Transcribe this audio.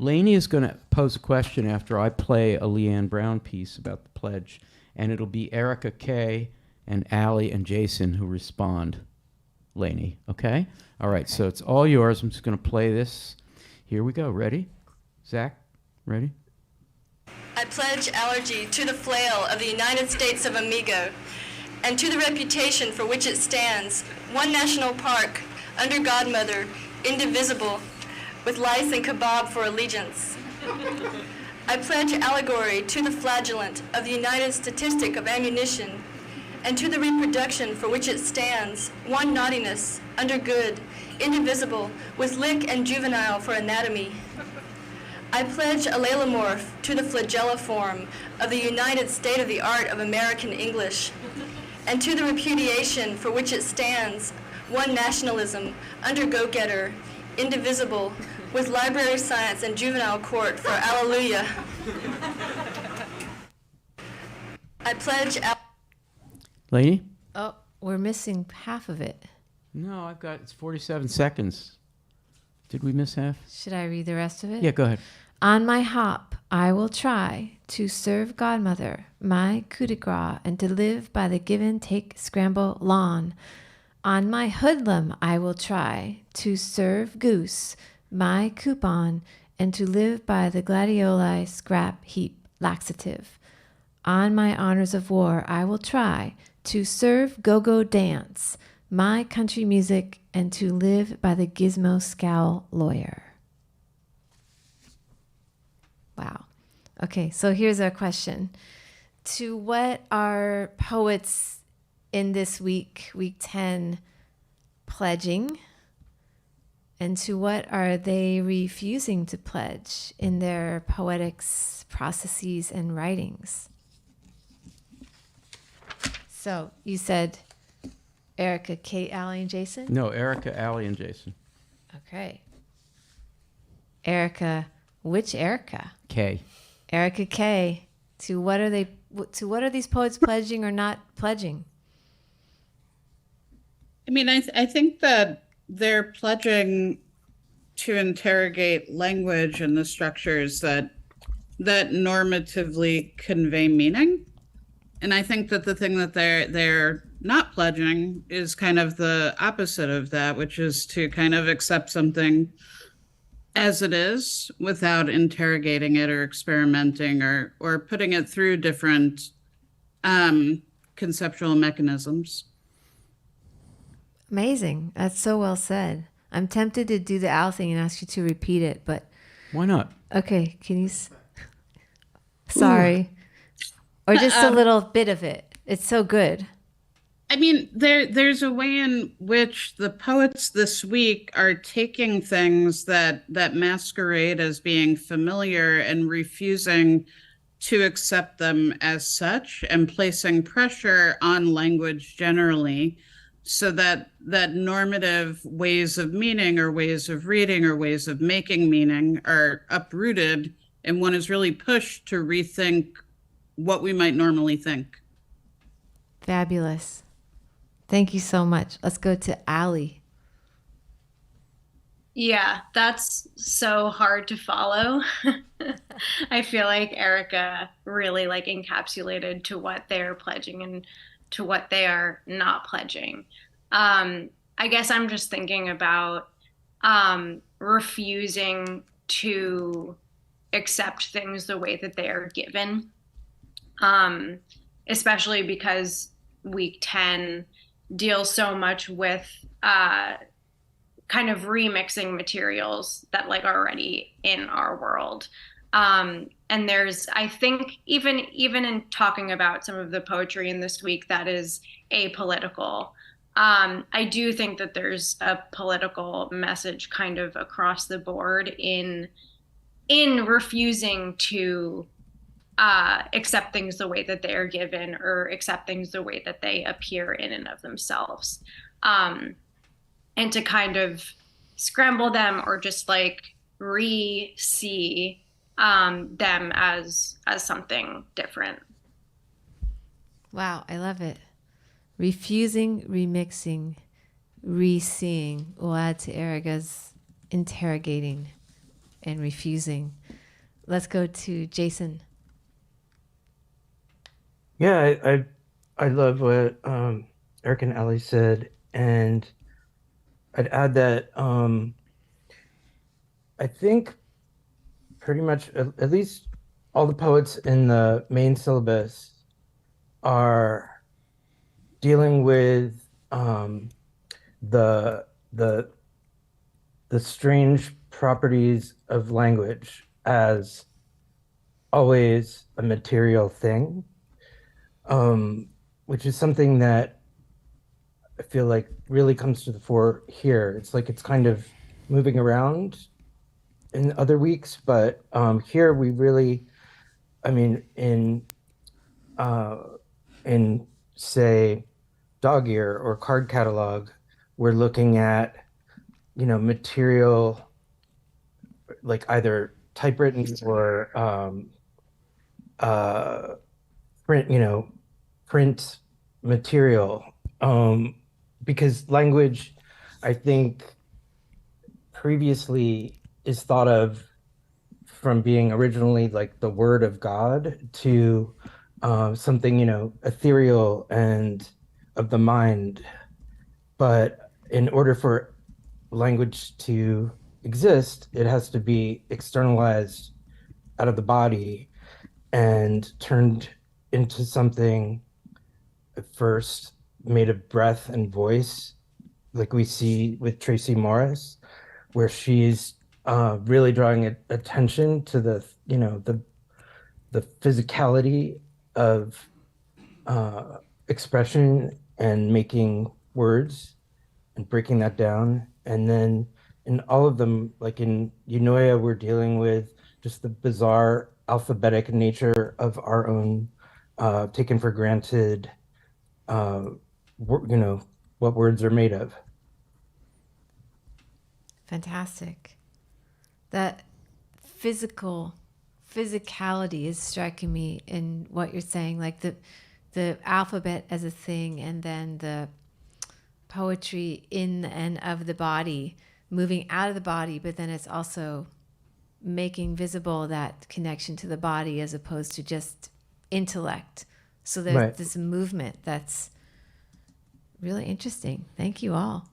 Lainey is going to pose a question after I play a Leanne Brown piece about the pledge, and it'll be Erica Kay and Allie and Jason who respond. Lainey, okay? All right, so it's all yours. I'm just going to play this. Here we go. Ready? Zach, ready? I pledge allergy to the flail of the United States of Amigo and to the reputation for which it stands, one national park, under Godmother, indivisible, with lice and kebab for allegiance. I pledge allegory to the flagellant of the United Statistic of Ammunition and to the reproduction for which it stands, one naughtiness, under good, indivisible, with lick and juvenile for anatomy. I pledge allelomorph to the flagelliform of the United State-of-the-Art of American English, and to the repudiation for which it stands, one nationalism, under go-getter, indivisible, with library science and juvenile court for alleluia. I pledge... Lainey? Oh, we're missing half of it. No, it's 47 seconds. Did we miss half? Should I read the rest of it? Yeah, go ahead. On my hop, I will try to serve Godmother, my coup de grace, and to live by the give and take scramble lawn. On my hoodlum, I will try to serve Goose, my coupon, and to live by the gladioli scrap heap laxative. On my honors of war, I will try to serve go-go dance, my country music, and to live by the gizmo scowl lawyer. Wow. Okay, so here's our question. To what are poets in this week 10, pledging? And to what are they refusing to pledge in their poetics, processes, and writings? So you said Erica, Kate, Allie, and Jason? No, Erica, Allie, and Jason. Okay. Erica, which Erica? Kay. Erica K. To what are these poets pledging or not pledging? I mean, I think that they're pledging to interrogate language and the structures that normatively convey meaning. And I think that the thing that they're not pledging is kind of the opposite of that, which is to kind of accept something as it is without interrogating it or experimenting or putting it through different conceptual mechanisms. Amazing. That's so well said. I'm tempted to do the Al thing and ask you to repeat it, but... Why not? Okay, can you... Sorry. Or just a little bit of it. It's so good. I mean, there's a way in which the poets this week are taking things that masquerade as being familiar and refusing to accept them as such and placing pressure on language generally so that normative ways of meaning or ways of reading or ways of making meaning are uprooted and one is really pushed to rethink what we might normally think. Fabulous. Thank you so much. Let's go to Allie. Yeah, that's so hard to follow. I feel like Erica really encapsulated to what they're pledging and to what they are not pledging. I guess I'm just thinking about refusing to accept things the way that they are given, especially because week 10 deals so much with kind of remixing materials that are already in our world. And there's, I think, even in talking about some of the poetry in this week that is apolitical, I do think that there's a political message kind of across the board in refusing to accept things the way that they are given or accept things the way that they appear in and of themselves. And to kind of scramble them or just re-see them as something different. Wow, I love it. Refusing, remixing, re-seeing. We'll add to Erica's interrogating. and refusing. Let's go to Jason. Yeah, I love what Eric and Ellie said, and I'd add that I think pretty much at least all the poets in the main syllabus are dealing with the the the strange properties of language as always a material thing, which is something that I feel like really comes to the fore here. It's like it's kind of moving around in other weeks, but here we really, I mean, uh, in say dog ear or card catalog, we're looking at material like either typewritten or uh, print, print material, because language, I think, previously is thought of from being originally like the word of God to something, ethereal and of the mind. But in order for language to exist, it has to be externalized out of the body and turned into something at first made of breath and voice, like we see with Tracy Morris, where she's really drawing attention to the physicality of expression and making words and breaking that down. And then in all of them, like in Eunoia, we're dealing with just the bizarre alphabetic nature of our own taken for granted, what words are made of. Fantastic. That physicality is striking me in what you're saying, like the alphabet as a thing, and then the poetry in and of the body, moving out of the body, but then it's also making visible that connection to the body as opposed to just intellect. So there's Right. this movement that's really interesting. Thank you all.